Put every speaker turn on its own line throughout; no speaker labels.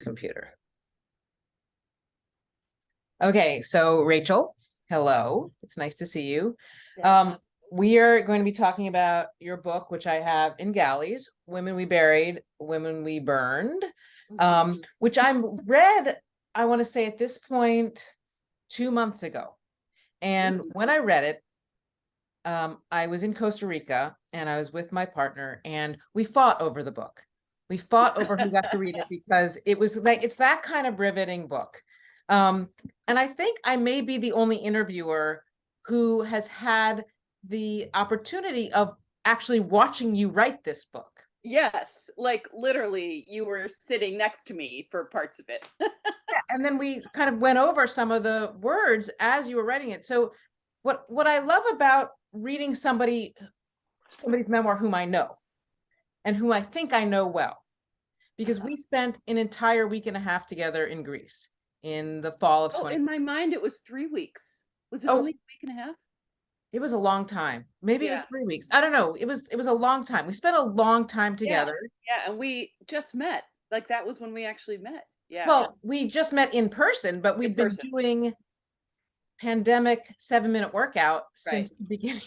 computer. Okay, so Rachel, hello. It's nice to see you.
Yeah.
We are going to be talking about your book, which I have in galleys, Women We Buried, Women We Burned, which I read, I want to say at this point, 2 months ago. And when I read it, I was in Costa Rica and I was with my partner and we fought over the book. We fought over who got to read it because it was like, it's that kind of riveting book. And I think I may be the only interviewer who has had the opportunity of actually watching you write this book.
Yes, like literally you were sitting next to me for parts of it.
Yeah, and then we kind of went over some of the words as you were writing it. So what I love about reading somebody's memoir whom I know and whom I think I know well, because we spent an entire week and a half together in Greece in the fall of
Oh,
20.
in my mind it was 3 weeks. Was it
Oh,
only a week and a half?
it was a long time. Maybe it was
Yeah.
3 weeks. I don't know. It was a long time. We spent a long time
Yeah.
together.
Yeah, and we just met. Like that was when we actually met. Yeah.
Well, we just met in person, but
In
we'd been
person.
doing pandemic 7-minute workout
Right.
since the beginning.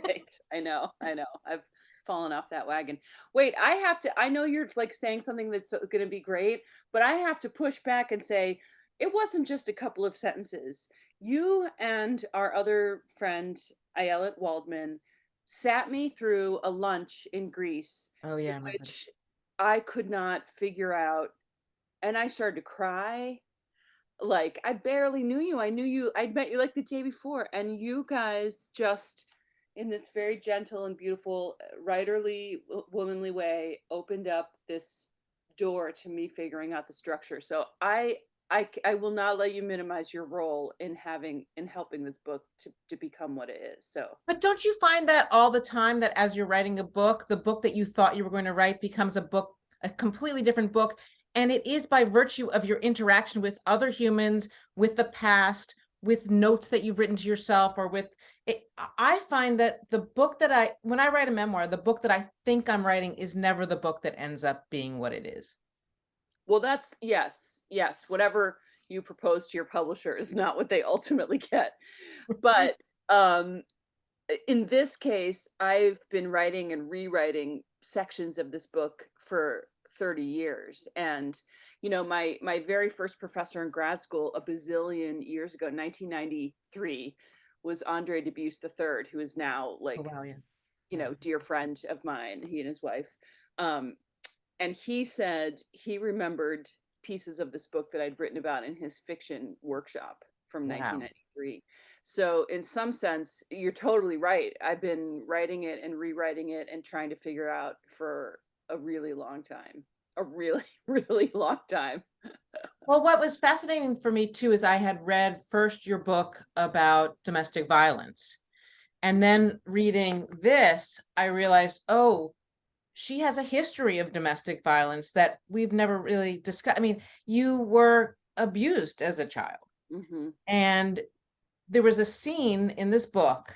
Right. I know. I know. I've fallen off that wagon. Wait, I know you're like saying something that's going to be great, but I have to push back and say it wasn't just a couple of sentences. You and our other friend, Ayelet Waldman, sat me through a lunch in Greece
Oh yeah,
in
I remember.
which I could not figure out, and I started to cry. Like, I barely knew you. I'd met you like the day before, and you guys just, in this very gentle and beautiful, writerly, womanly way, opened up this door to me figuring out the structure. So I will not let you minimize your role in helping this book to become what it is. So
But don't you find that all the time that as you're writing a book, the book that you thought you were going to write becomes a completely different book? And it is by virtue of your interaction with other humans, with the past, with notes that you've written to yourself, or with it. I find that when I write a memoir, the book that I think I'm writing is never the book that ends up being what it is.
well, that's yes, yes. Whatever you propose to your publisher is not what they ultimately get. But um in this case, I've been writing and rewriting sections of this book for 30 years. And, my very first professor in grad school a bazillion years ago, 1993, was Andre Dubus III, who is now
Oh
like,
wow, yeah. Yeah.
dear friend of mine, he and his wife. Um, and he said he remembered pieces of this book that I'd written about in his fiction workshop from
Wow.
1993. So in some sense, you're totally right. I've been writing it and rewriting it and trying to figure out for a really long time. A really, really long time.
Well, what was fascinating for me too is I had read first your book about domestic violence. And then reading this, I realized, oh, she has a history of domestic violence that we've never really discussed. I mean, you were abused as a child.
Hmm.
And there was a scene in this book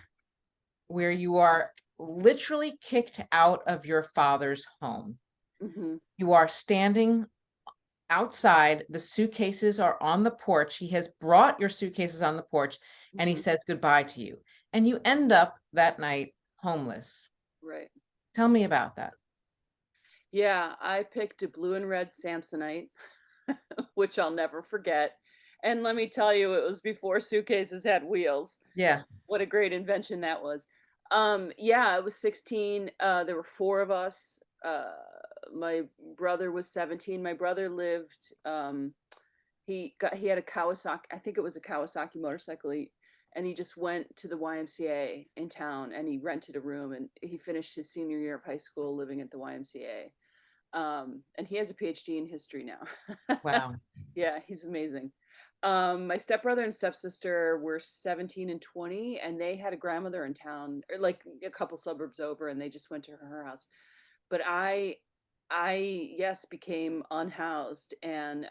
where you are literally kicked out of your father's home.
Hmm.
You are standing outside, the suitcases are on the porch. He has brought your suitcases on the porch and he
Hmm.
says goodbye to you. And you end up that night homeless.
Right.
Tell me about that.
Yeah, I picked a blue and red Samsonite, which I'll never forget. And let me tell you, it was before suitcases had wheels.
Yeah.
What a great invention that was. Yeah, I was 16. There were four of us. My brother was 17. My brother lived, he had a Kawasaki, I think it was a Kawasaki motorcycle. And he just went to the YMCA in town and he rented a room and he finished his senior year of high school living at the YMCA. And he has a PhD in history now.
Wow.
Yeah, he's amazing. My stepbrother and stepsister were 17 and 20, and they had a grandmother in town, or like a couple suburbs over, and they just went to her house. But yes, became unhoused, and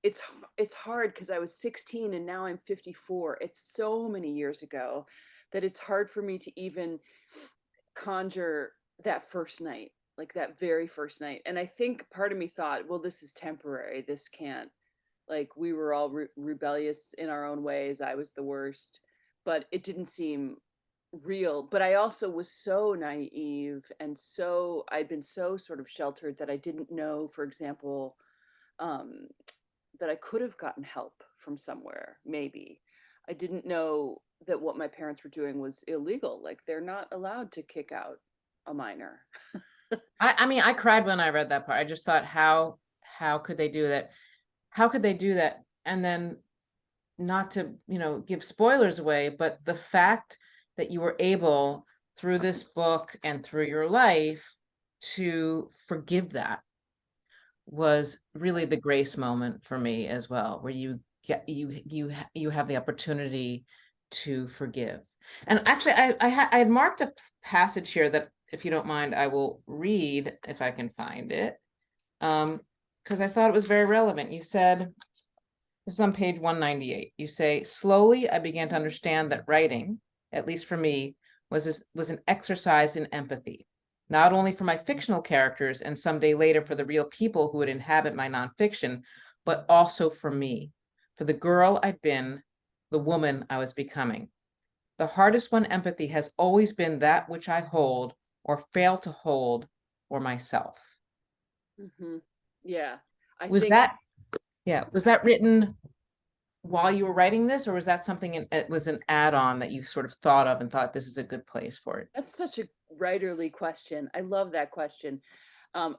it's hard because I was 16 and now I'm 54. It's so many years ago that it's hard for me to even conjure that first night. like that very first night. And I think part of me thought, well, this is temporary. This can't, like, we were all rebellious in our own ways. I was the worst, but it didn't seem real. But I also was so naive, and so I'd been so sort of sheltered that I didn't know, for example, um, that I could have gotten help from somewhere, maybe. I didn't know that what my parents were doing was illegal. Like, they're not allowed to kick out a minor.
I mean, I cried when I read that part. I just thought, how could they do that? How could they do that? And then, not to, give spoilers away, but the fact that you were able, through this book and through your life, to forgive that was really the grace moment for me as well, where you have the opportunity to forgive. And actually, I had marked a passage here that, if you don't mind, I will read if I can find it, because I thought it was very relevant. You said, this is on page 198. You say, slowly I began to understand that writing, at least for me, was an exercise in empathy, not only for my fictional characters and someday later for the real people who would inhabit my nonfiction, but also for me, for the girl I'd been, the woman I was becoming. The hardest one, empathy, has always been that which I hold or fail to hold for myself.
Hmm. Yeah, I
Was
think
that, yeah, was that written while you were writing this, or was that something, it was an add-on that you sort of thought of and thought this is a good place for it?
that's such a writerly question. I love that question.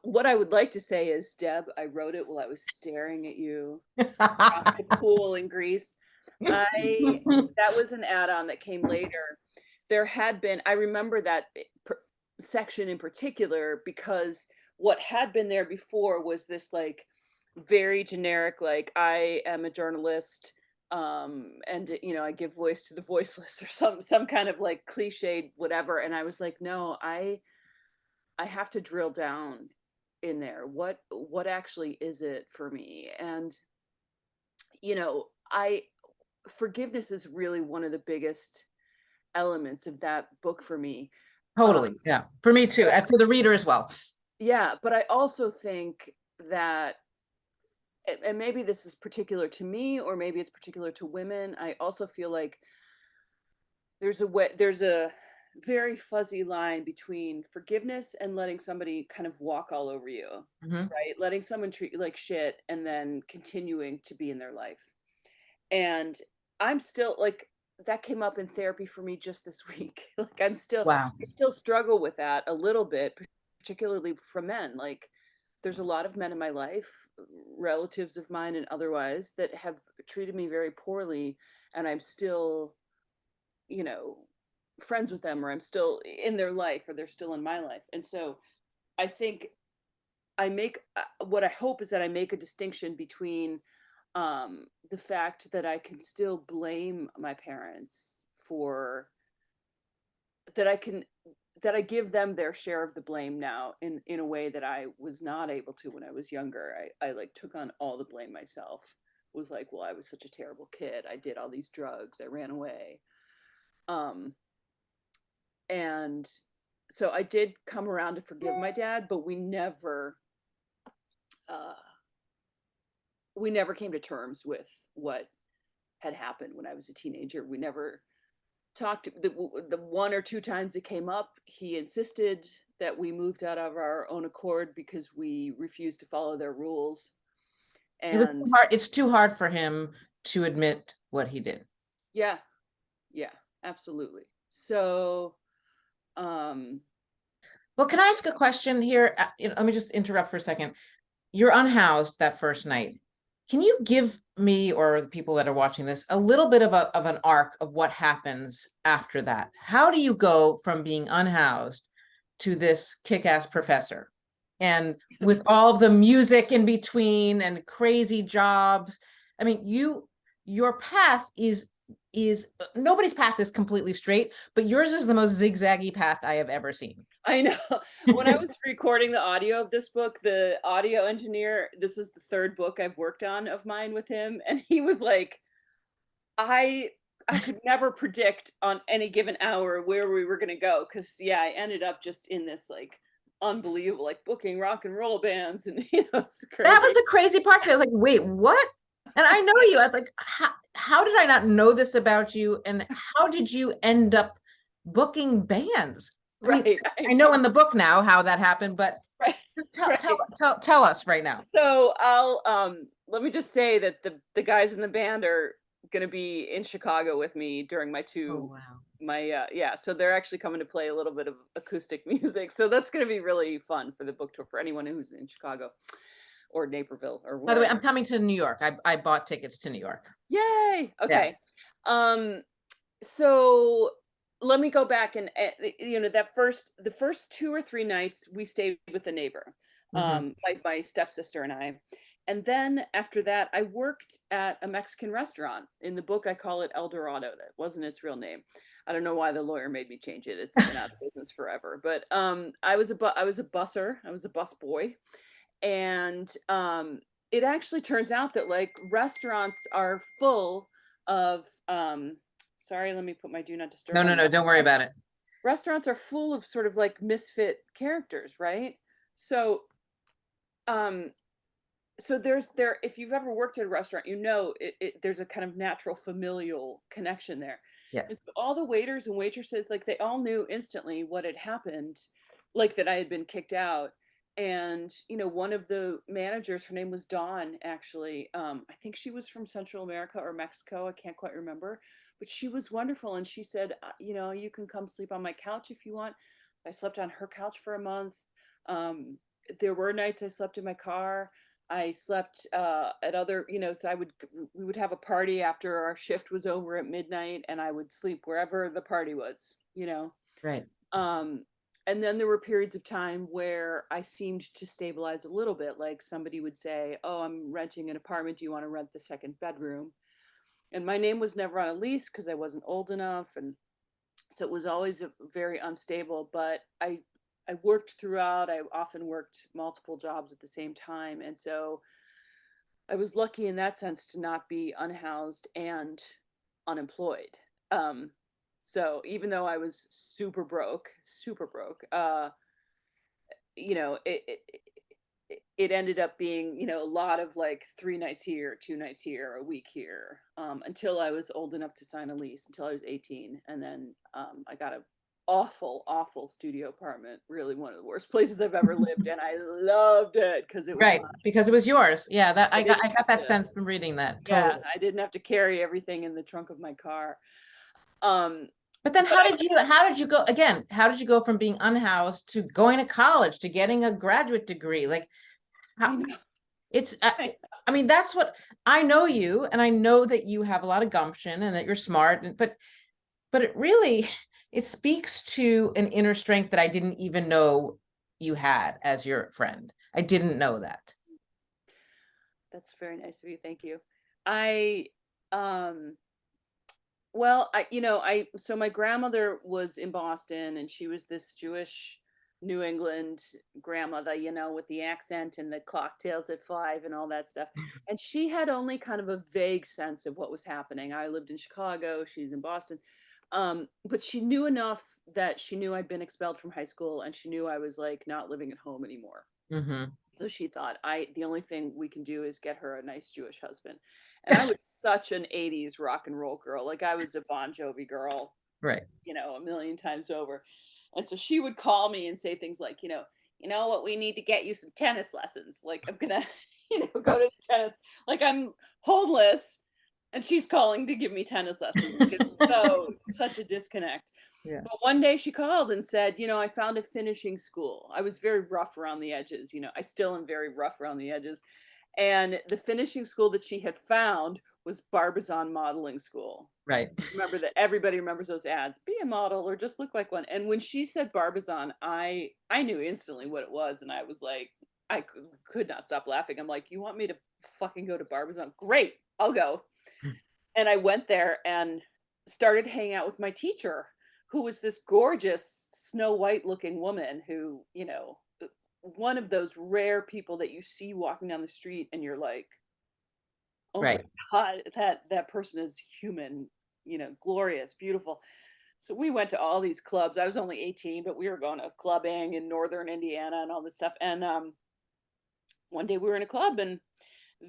What I would like to say is, Deb, I wrote it while I was staring at you across the pool in Greece. I That was an add-on that came later. There had been, I remember that section in particular because what had been there before was this like very generic, like, I am a journalist, and I give voice to the voiceless, or some kind of like cliched whatever. And I was like, no, I have to drill down in there. What actually is it for me? And I forgiveness is really one of the biggest elements of that book for me.
Totally, yeah, for me too, and for the reader as well.
Yeah, but I also think that, and maybe this is particular to me, or maybe it's particular to women, I also feel like there's a very fuzzy line between forgiveness and letting somebody kind of walk all over you,
Mhm.
right? Letting someone treat you like shit and then continuing to be in their life. And I'm still like, that came up in therapy for me just this week. Like,
Wow.
I still struggle with that a little bit, particularly from men. Like, there's a lot of men in my life, relatives of mine and otherwise, that have treated me very poorly, and I'm still, you know, friends with them, or I'm still in their life, or they're still in my life. And so I think I make what I hope is that I make a distinction between the fact that I can still blame my parents for that I can that I give them their share of the blame now in a way that I was not able to when I was younger. I like took on all the blame myself. Was like, well, I was such a terrible kid. I did all these drugs. I ran away. Um and so I did come around to forgive my dad, but uh we never came to terms with what had happened when I was a teenager. We never talked. The one or two times it came up, he insisted that we moved out of our own accord because we refused to follow their rules.
It was too
And
hard, it's too hard for him to admit what he did.
yeah, yeah, absolutely. So, um,
Well, can I ask a question here? Let me just interrupt for a second. You're unhoused that first night. Can you give me, or the people that are watching this, a little bit of an arc of what happens after that? How do you go from being unhoused to this kick-ass professor? And with all the music in between and crazy jobs. I mean, your path is nobody's path is completely straight, but yours is the most zigzaggy path I have ever seen.
I know. When I was recording the audio of this book, the audio engineer, this is the third book I've worked on of mine with him, and he was like, I I could never predict on any given hour where we were gonna go, because yeah, I ended up just in this like unbelievable, like booking rock and roll bands, and it's
That was
crazy.
the crazy part to me. I was like, wait, what? And I know you. I was like, how did I not know this about you? And how did you end up booking bands? I mean,
Right, I
I know
know.
in the book now how that happened, but
Right,
just
right.
tell us right now.
So I'll let me just say that the guys in the band are gonna be in Chicago with me during my
Oh,
two
wow.
my yeah, so they're actually coming to play a little bit of acoustic music. So that's gonna be really fun for the book tour for anyone who's in Chicago or Naperville or
By the way, I'm
wherever.
coming to New York. I bought tickets to New York.
Yay!
Yeah.
Okay. Um so let me go back and the first 2 or 3 nights we stayed with a neighbor,
Hmm.
my stepsister and I, and then after that I worked at a Mexican restaurant. In the book I call it El Dorado. That wasn't its real name. I don't know why the lawyer made me change it. It's been out of business forever. But I was a busser. I was a bus boy, and it actually turns out that like restaurants are full of sorry, let me put my do not disturb
No, no,
on.
no. Don't worry about it.
Restaurants are full of sort of like misfit characters, right? So um there, if you've ever worked at a restaurant, there's a kind of natural familial connection there. And
Yes.
so all the waiters and waitresses, like they all knew instantly what had happened, like that I had been kicked out. And one of the managers, her name was Dawn, actually. I think she was from Central America or Mexico, I can't quite remember, but she was wonderful. And she said, you can come sleep on my couch if you want. I slept on her couch for a month. um, there were nights I slept in my car. I slept at other, so we would have a party after our shift was over at midnight, and I would sleep wherever the party was.
Right.
Um, and then there were periods of time where I seemed to stabilize a little bit. Like somebody would say, "Oh, I'm renting an apartment. Do you want to rent the second bedroom?" And my name was never on a lease because I wasn't old enough, and so it was always very unstable. But I worked throughout. I often worked multiple jobs at the same time, and so I was lucky in that sense to not be unhoused and unemployed. Um, so even though I was super broke, it ended up being, a lot of like 3 nights here, 2 nights here, a week here, until I was old enough to sign a lease, until I was 18. And then I got a awful studio apartment, really one of the worst places I've ever lived. And I loved it because it was
Right.
mine.
Because it was yours. Yeah. That
I didn't
I got
have
that
to.
sense from reading that.
Yeah,
Totally.
I didn't have to carry everything in the trunk of my car. Um,
But then
but
how did you go again? How did you go from being unhoused to going to college to getting a graduate degree? Like how
I know.
it's
I,
I mean that's what I know you and I know that you have a lot of gumption and that you're smart but it really it speaks to an inner strength that I didn't even know you had as your friend. I didn't know that.
that's very nice of you. Thank you. I um well, so my grandmother was in Boston, and she was this Jewish New England grandmother, with the accent and the cocktails at 5 and all that stuff. And she had only kind of a vague sense of what was happening. I lived in Chicago, she's in Boston. But she knew enough that she knew I'd been expelled from high school, and she knew I was like not living at home anymore.
Mm-hmm.
So she thought, I the only thing we can do is get her a nice Jewish husband. And I was such an 80s rock and roll girl. Like I was a Bon Jovi girl,
Right.
a million times over. And so she would call me and say things like, you know what, we need to get you some tennis lessons. Like I'm gonna, go to the tennis. Like I'm homeless and she's calling to give me tennis lessons. Like it's such a disconnect.
Yeah.
But one day she called and said, I found a finishing school. I was very rough around the edges. I still am very rough around the edges. And the finishing school that she had found was Barbizon Modeling School.
Right.
Remember that everybody remembers those ads. Be a model or just look like one. And when she said Barbizon, I knew instantly what it was, and I was like, I could not stop laughing. I'm like, you want me to fucking go to Barbizon? Great, I'll go. And I went there and started hanging out with my teacher, who was this gorgeous Snow White looking woman who, one of those rare people that you see walking down the street and you're like, oh my
Right.
God, that person is human, glorious, beautiful. So we went to all these clubs. I was only 18, but we were going to clubbing in northern Indiana and all this stuff. And one day we were in a club, and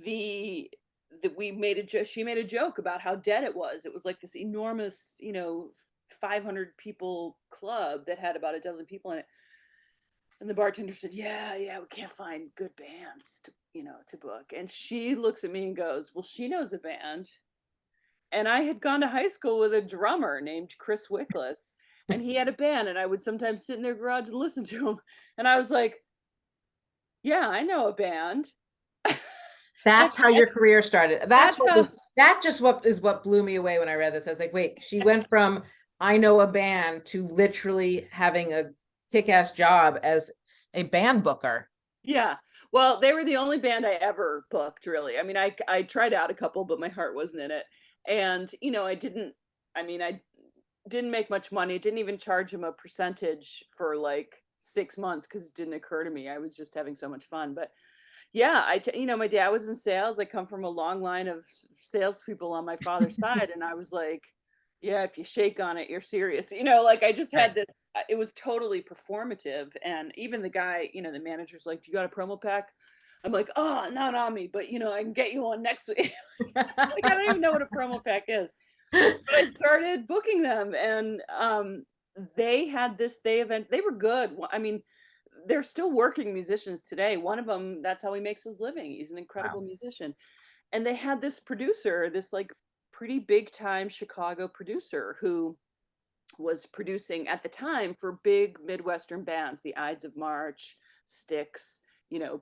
the we made a she made a joke about how dead it was. It was like this enormous, 500 people club that had about a dozen people in it. And the bartender said, "Yeah, yeah, we can't find good bands to book." And she looks at me and goes, "Well, she knows a band." And I had gone to high school with a drummer named Chris Wickless, and he had a band, and I would sometimes sit in their garage and listen to him. And I was like, "Yeah, I know a band." And
That's how your career started.
that's how,
That just what is what blew me away when I read this. I was like, wait, she went from I know a band to literally having a kick-ass job as a band booker.
yeah. Well, they were the only band I ever booked, really. I mean, I tried out a couple, but my heart wasn't in it. And, I didn't make much money. Didn't even charge him a percentage for like 6 months because it didn't occur to me. I was just having so much fun. But yeah, my dad was in sales. I come from a long line of salespeople on my father's side, and I was like, yeah, if you shake on it, you're serious. Like I just
Right.
had this. It was totally performative, and even the guy, the manager's like, "Do you got a promo pack?" I'm like, "Oh, not on me, but I can get you one next week." Like I don't even know what a promo pack is, but I started booking them, and they had this day event. They were good. I mean, they're still working musicians today. One of them, that's how he makes his living. He's an
Wow.
incredible musician. And they had this producer, this like pretty big time Chicago producer who was producing at the time for big Midwestern bands, the Ides of March, Styx, you know,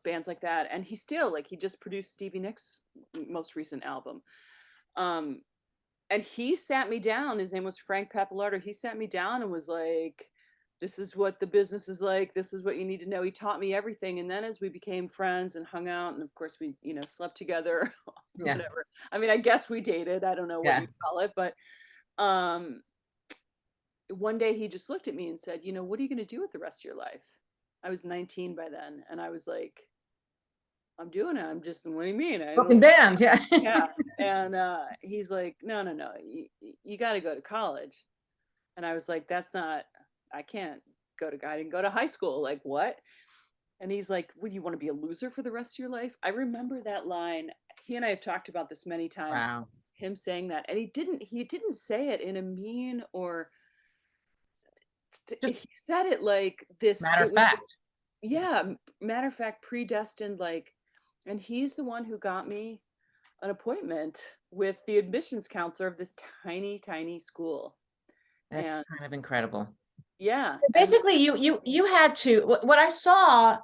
bands like that. And he still like he just produced Stevie Nicks' most recent album. Um, and he sat me down. His name was Frank Pappalardo. He sat me down and was like, "This is what the business is like. This is what you need to know." He taught me everything. And then as we became friends and hung out, and of course we, slept together,
Yeah.
whatever. I mean, I guess we dated. I don't know what
Yeah.
you call it, but um, one day he just looked at me and said, "What are you going to do with the rest of your life?" I was 19 by then, and I was like, "I'm doing it. I'm just, what do you mean?
Booking band. Yeah.
Yeah." And he's like, "No, no, no. You got to go to college." And I was like, "That's not, I can't I didn't go to high school. Like, what?" And he's like, "Would you want to be a loser for the rest of your life?" I remember that line. He and I have talked about this many times,
Wow.
him saying that. And he didn't say it in a mean or,
Just
he said it like this,
matter
it
of
was
fact.
this, yeah, matter of fact, predestined, like, and he's the one who got me an appointment with the admissions counselor of this tiny, tiny school.
That's
And
kind of incredible.
yeah,
So
and
basically, you had to. What I saw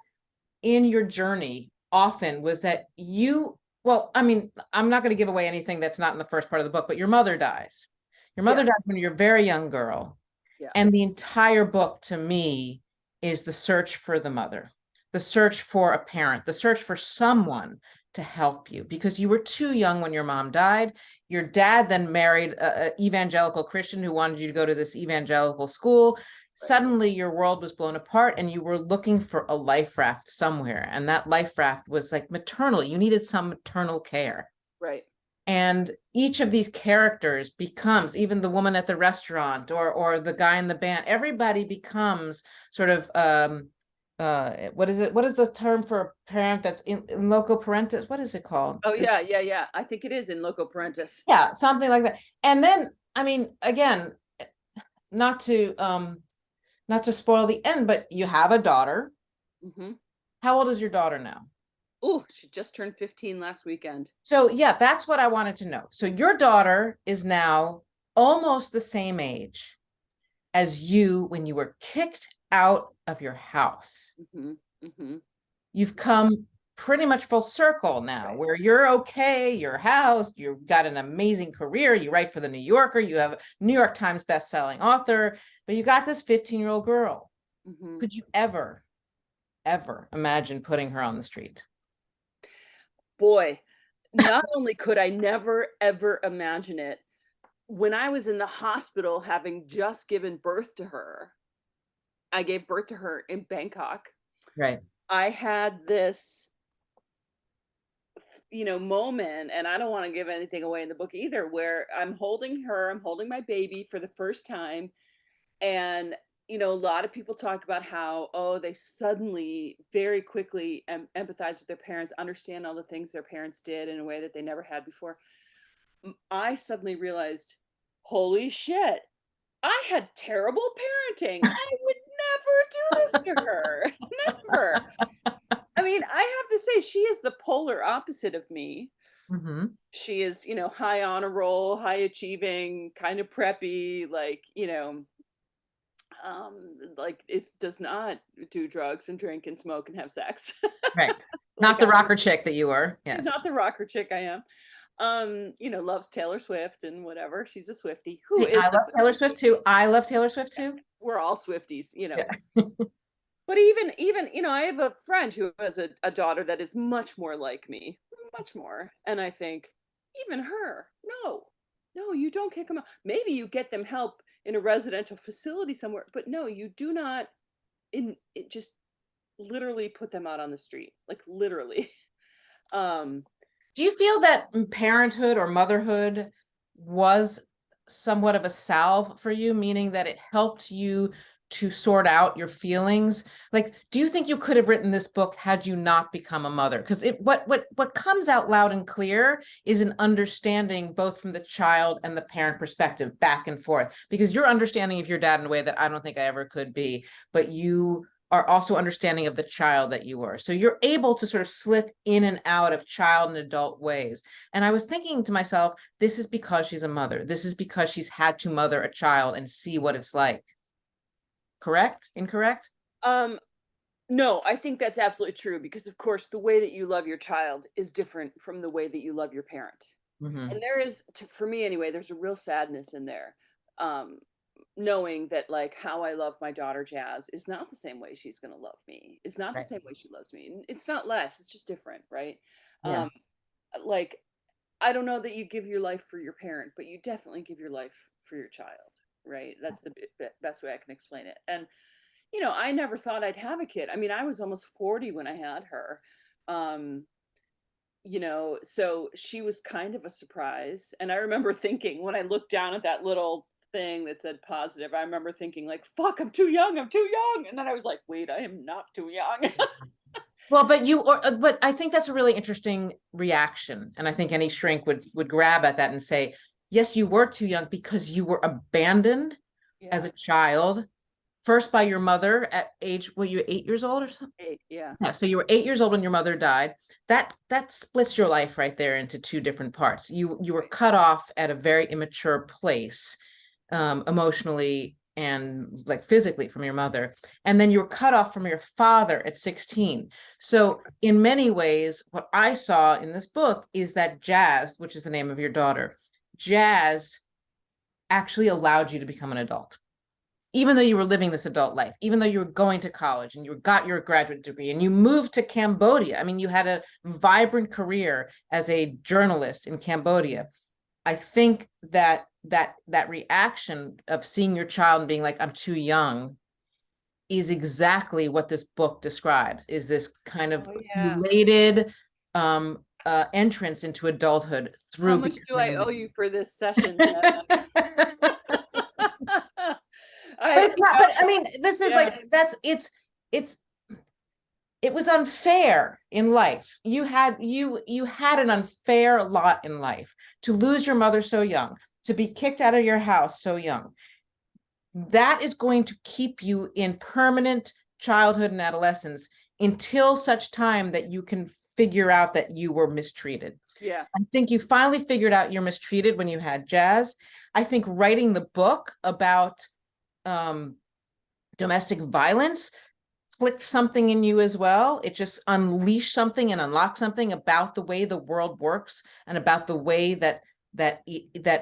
in your journey often was that you. Well, I mean, I'm not going to give away anything that's not in the first part of the book, but your mother dies. Your mother
yeah,
dies when you're a very young girl.
yeah,
And the entire book to me is the search for the mother, the search for a parent, the search for someone to help you because you were too young when your mom died. Your dad then married an evangelical Christian who wanted you to go to this evangelical school.
right,
Suddenly, your world was blown apart and you were looking for a life raft somewhere. And that life raft was like maternal. You needed some maternal care.
right.
And each of these characters becomes, even the woman at the restaurant or the guy in the band, everybody becomes sort of what is it, what is the term for a parent that's in loco parentis, what is it called?
Oh yeah, yeah, yeah. I think it is in Loco Parentis.
Yeah, something like that. And then I mean, again, not to not to spoil the end, but you have a daughter.
Hmm.
How old is your daughter now?
Oh, she just turned 15 last weekend.
So yeah, that's what I wanted to know. So your daughter is now almost the same age as you when you were kicked out of your house.
Hmm. Hmm.
You've come pretty much full circle now,
Right,
where you're okay, you're housed, you've got an amazing career, you write for the New Yorker, you have a New York Times best-selling author, but you got this 15-year-old girl.
hmm.
Could you ever imagine putting her on the street?
Boy, not only could I never ever imagine it, when I was in the hospital having just given birth to her, I gave birth to her in Bangkok.
Right.
I had this, moment, and I don't want to give anything away in the book either, where I'm holding her, I'm holding my baby for the first time. And, a lot of people talk about how, oh, they suddenly very quickly empathize with their parents, understand all the things their parents did in a way that they never had before. I suddenly realized, holy shit, I had terrible parenting. I would never do this to her. Never. I mean, I have to say, she is the polar opposite of me.
Mhm.
She is, high honor roll, high achieving, kind of preppy, like it does not do drugs and drink and smoke and have sex.
Right. Not
Like
the
I am.
rocker chick that you were.
She's
Yes.
not the rocker chick I am. Loves Taylor Swift and whatever. She's a Swiftie. Who
Hey,
is
I
the
love Taylor Swift too. I love Taylor Swift too.
We're all Swifties.
Yeah.
But even, I have a friend who has a daughter that is much more like me. Much more. And I think, even her, no. No, you don't kick them out. Maybe you get them help in a residential facility somewhere, but no, you do not in it just literally put them out on the street. Like literally. Um
Do you feel that parenthood or motherhood was somewhat of a salve for you, meaning that it helped you to sort out your feelings? Like, do you think you could have written this book had you not become a mother? Because what comes out loud and clear is an understanding both from the child and the parent perspective, back and forth. Because you're understanding of your dad in a way that I don't think I ever could be, but you are also understanding of the child that you were. So you're able to sort of slip in and out of child and adult ways. And I was thinking to myself, this is because she's a mother. This is because she's had to mother a child and see what it's like. Correct? Incorrect?
um no, I think that's absolutely true, because of course the way that you love your child is different from the way that you love your parent.
Mm-hmm.
And there is, for me anyway, there's a real sadness in there. Um Knowing that, like, how I love my daughter Jazz is not the same way she's going to love me. It's not the
Right.
same way she loves me. It's not less, it's just different, right?
Yeah.
Um like, I don't know that you give your life for your parent, but you definitely give your life for your child, right? That's the best way I can explain it. And I never thought I'd have a kid. I mean, I was almost 40 when I had her. Um, so she was kind of a surprise. And I remember thinking, when I looked down at that little thing that said positive, I remember thinking, like, fuck, I'm too young, I'm too young. And then I was like, wait, I am not too young.
Well, but I think that's a really interesting reaction. And I think any shrink would grab at that and say, yes, you were too young because you were abandoned as
Yeah.
a child, first by your mother at age, were you 8 years old or something?
8, yeah.
Yeah, so you were 8 years old when your mother died. That splits your life right there into two different parts. You were cut off at a very immature place, emotionally and like physically from your mother. And then you were cut off from your father at 16. So in many ways, what I saw in this book is that Jazz, which is the name of your daughter, Jazz actually allowed you to become an adult, even though you were living this adult life, even though you were going to college and you got your graduate degree and you moved to Cambodia. I mean, you had a vibrant career as a journalist in Cambodia. I think that reaction of seeing your child and being like, I'm too young, is exactly what this book describes, is this kind of
Oh yeah.
elated entrance into adulthood
How
through
much do I
becoming.
owe you for this session, Jenna?
But
I,
it's not, but I mean, this is
yeah.
like, it's it was unfair in life. You had an unfair lot in life, to lose your mother so young, to be kicked out of your house so young. That is going to keep you in permanent childhood and adolescence until such time that you can figure out that you were mistreated.
Yeah.
I think you finally figured out you're mistreated when you had Jazz. I think writing the book about um, domestic violence clicked something in you as well. It just unleashed something and unlocked something about the way the world works and about the way that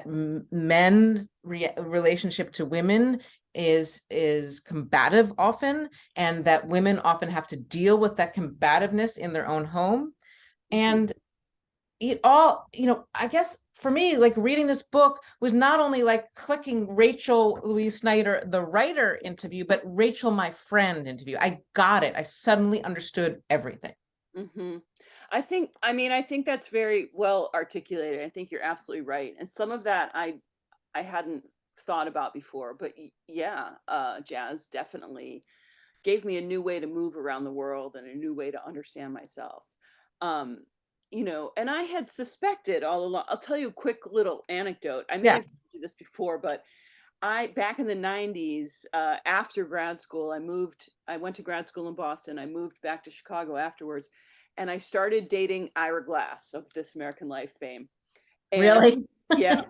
men relationship to women is combative often, and that women often have to deal with that combativeness in their own home.
Mhm.
And it all, I guess for me, like reading this book was not only like clicking Rachel Louise Snyder, the writer, interview, but Rachel, my friend, interview. I got it. I suddenly understood everything.
Mhm. I think that's very well articulated. I think you're absolutely right. And some of that I hadn't thought about before, but yeah, jazz definitely gave me a new way to move around the world and a new way to understand myself. Um, and I had suspected all along. I'll tell you a quick little anecdote. I may
Yeah.
have told you this before, but I back in the 90s, after grad school, I went to grad school in Boston. I moved back to Chicago afterwards, and I started dating Ira Glass of This American Life fame. And
Really?
yeah,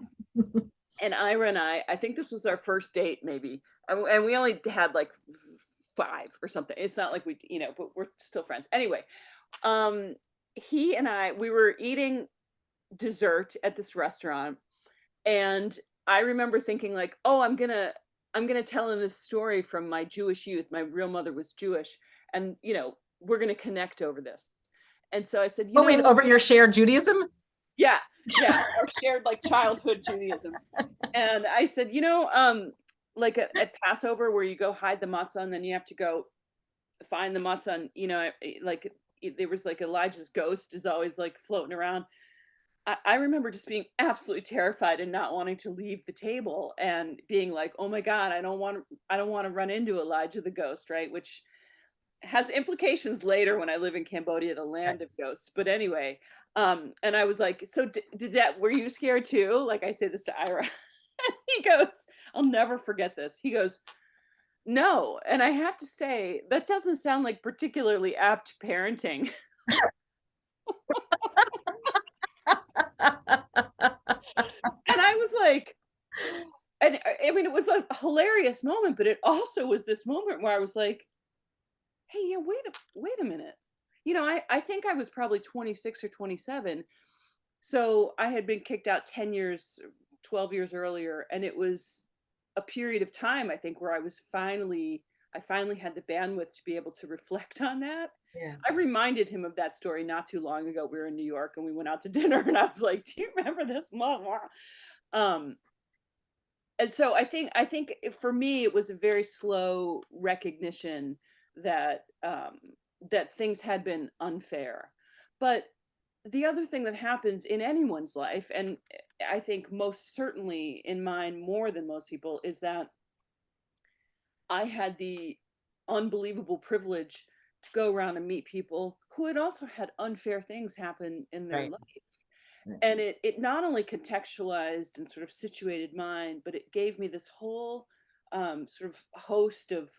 and Ira and I think this was our first date, maybe. And we only had like five or something. It's not like but we're still friends. Anyway, um, he and we were eating dessert at this restaurant, and I remember thinking like, oh, I'm gonna tell him this story from my Jewish youth. My real mother was Jewish, and we're gonna connect over this. And so I said,
Oh, wait, over your shared Judaism?
yeah, yeah, our shared like childhood Judaism. And I said, like at Passover where you go hide the matzah and then you have to go find the matzah, and like there was like Elijah's ghost is always like floating around. I remember just being absolutely terrified and not wanting to leave the table and being like, oh my God, I don't want to run into Elijah the ghost, right? Which has implications later when I live in Cambodia, the
Right.
land of ghosts. But anyway, and I was like, so were you scared too? Like I say this to Ira. He goes, I'll never forget this. He goes, no. And I have to say, that doesn't sound like particularly apt parenting. And I was like, and I mean, it was a hilarious moment, but it also was this moment where I was like, hey, yeah, wait a minute. I think I was probably 26 or 27. So I had been kicked out 10 years, 12 years earlier. And it was a period of time, I think, where I finally had the bandwidth to be able to reflect on that.
Yeah.
I reminded him of that story not too long ago. We were in New York and we went out to dinner and I was like, do you remember this? Um, and so I think for me it was a very slow recognition that that things had been unfair. But the other thing that happens in anyone's life, and I think most certainly in mine more than most people, is that I had the unbelievable privilege to go around and meet people who had also had unfair things happen in their
Right.
life.
Right.
And it not only contextualized and sort of situated mine, but it gave me this whole sort of host of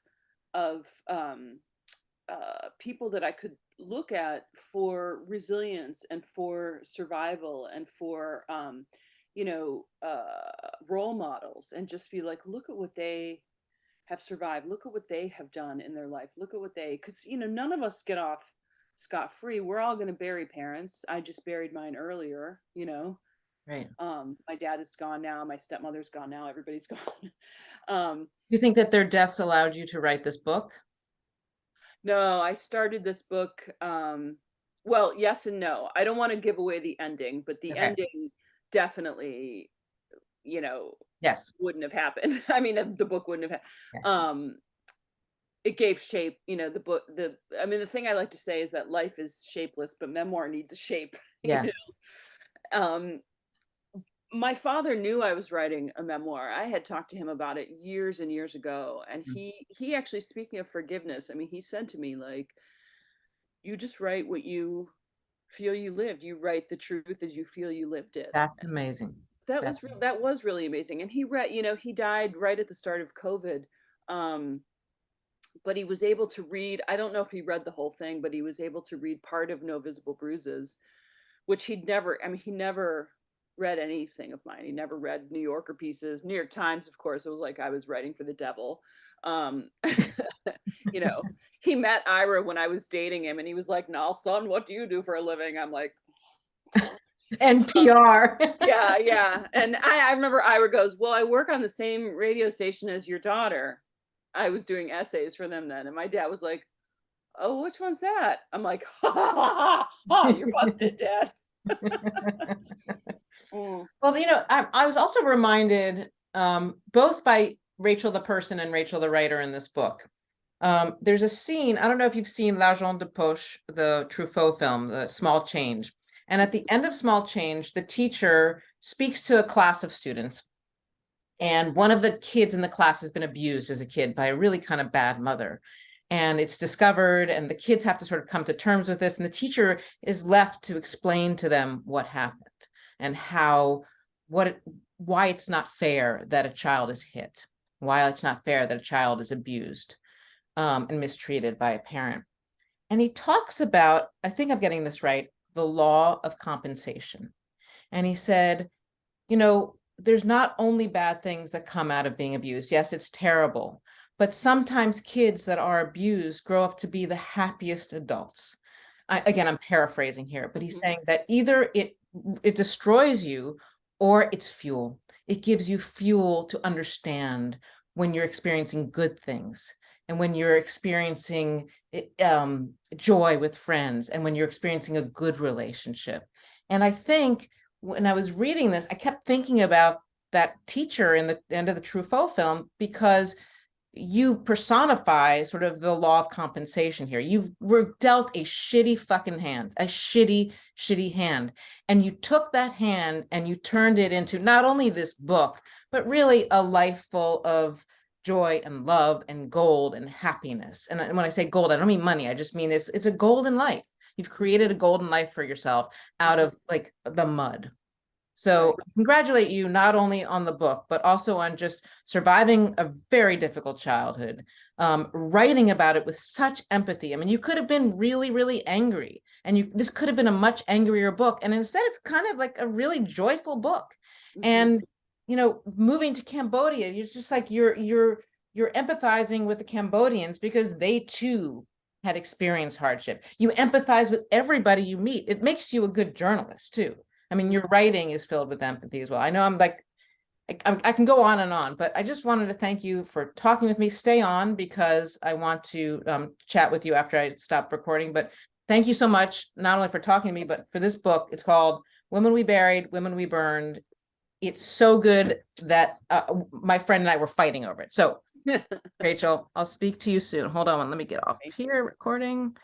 people that I could look at for resilience and for survival and for role models, and just be like, look at what they have survived. Look at what they have done in their life. Look at what because none of us get off scot free. We're all going to bury parents. I just buried mine earlier.
Right.
My dad is gone now. My stepmother's gone now. Everybody's gone.
Do you think that their deaths allowed you to write this book?
No, I started this book. Well, yes and no. I don't want to give away the ending, but the
Okay.
ending definitely, you know,
Yes.
wouldn't have happened. I mean, the book wouldn't have
Yeah.
it gave shape, the book, I mean, the thing I like to say is that life is shapeless, but memoir needs a shape. you
Yeah.
know. Um, my father knew I was writing a memoir. I had talked to him about it years and years ago, and
Mm.
he actually, speaking of forgiveness, I mean, he said to me like, you just write what you feel you lived. You write the truth as you feel you lived it.
That's amazing. That's
That was really amazing. And he died right at the start of COVID. Um, but he was able to read, I don't know if he read the whole thing, but he was able to read part of No Visible Bruises, which he never read anything of mine. He never read New Yorker pieces, New York Times, of course. It was like I was writing for the devil. Um, you know, he met Ira when I was dating him and he was like, "Now, son, what do you do for a living?" I'm like,
NPR.
yeah, yeah. And I remember Ira goes, "Well, I work on the same radio station as your daughter." I was doing essays for them then. And my dad was like, "Oh, which one's that?" I'm like, ha ha ha ha, you're busted, Dad. Mm.
Well, I was also reminded both by Rachel the person and Rachel the writer in this book There's a scene, I don't know if you've seen L'Argent de Poche, the Truffaut film, The Small Change. And at the end of Small Change, the teacher speaks to a class of students. And one of the kids in the class has been abused as a kid by a really kind of bad mother. And it's discovered, and the kids have to sort of come to terms with this. And the teacher is left to explain to them what happened and why it's not fair that a child is hit, why it's not fair that a child is abused and mistreated by a parent. And he talks about, I think I'm getting this right, the law of compensation. And he said, there's not only bad things that come out of being abused. Yes, it's terrible, but sometimes kids that are abused grow up to be the happiest adults. Again, I'm paraphrasing here, but he's saying that either it destroys you or it's fuel. It gives you fuel to understand when you're experiencing good things and when you're experiencing joy with friends and when you're experiencing a good relationship. And I think when I was reading this, I kept thinking about that teacher in the end of the Truffaut film, because you personify sort of the law of compensation here. You were dealt a shitty fucking hand, a shitty, shitty hand. And you took that hand and you turned it into not only this book, but really a life full of joy and love and gold and happiness. And when I say gold, I don't mean money. I just mean it's a golden life. You've created a golden life for yourself out of like the mud. So I congratulate you not only on the book, but also on just surviving a very difficult childhood, writing about it with such empathy. I mean, you could have been really, really angry, and this could have been a much angrier book. And instead, it's kind of like a really joyful book. And moving to Cambodia, you're just like you're empathizing with the Cambodians because they too had experienced hardship. You empathize with everybody you meet. It makes you a good journalist too. I mean, your writing is filled with empathy as well. I know I can go on and on, but I just wanted to thank you for talking with me. Stay on because I want to chat with you after I stop recording. But thank you so much, not only for talking to me, but for this book. It's called Women We Buried, Women We Burned. It's so good that my friend and I were fighting over it. So, Rachel, I'll speak to you soon. Hold on, let me get off here recording.